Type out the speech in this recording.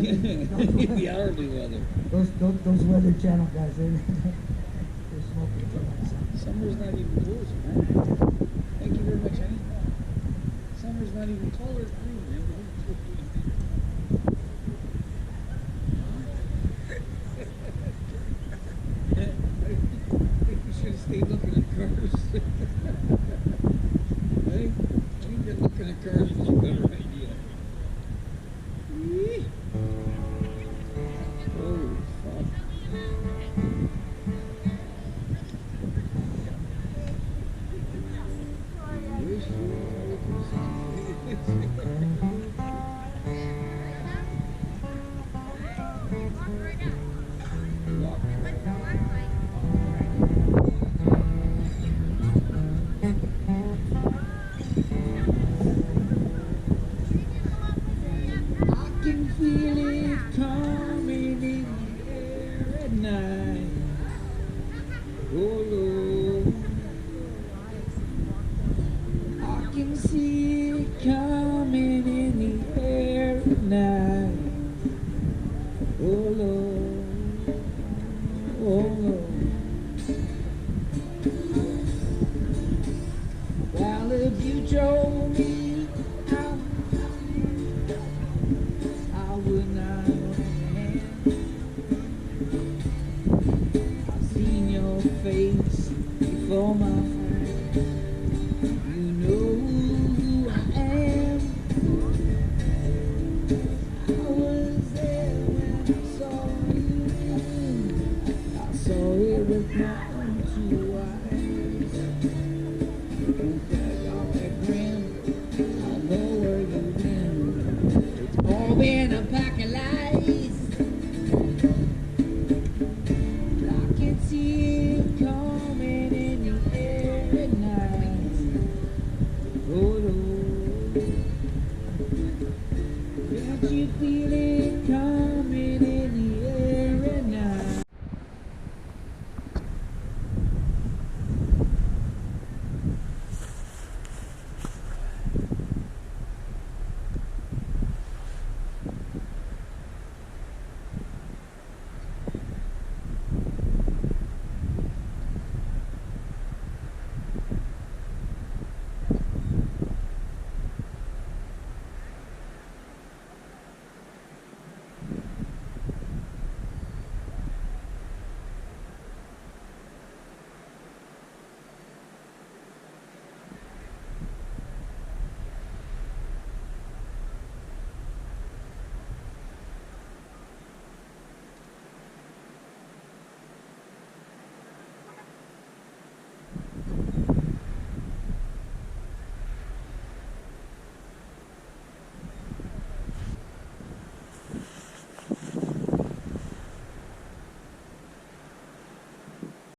The hourly weather. Those Weather Channel guys, they're smoking too much. Summer's not even close, man. Thank you very much, honey. Summer's not even taller than me, man. You should have stayed looking at cars. Hey, I think that looking at cars was a better idea. Yee. Oh, fuck. I can feel it coming in the air at night. Oh Lord, I can see it coming in the air at night. Oh Lord, oh Lord. Well, if you told me I would not understand. I've seen your face before my eyes. You know who I am. I was there when I saw you. I saw it with my own two eyes. With that dark grin, I know where you've been. It's all been a pack of lies. I can see it coming in the air at night. Oh Lord, can't you feel it coming in the air?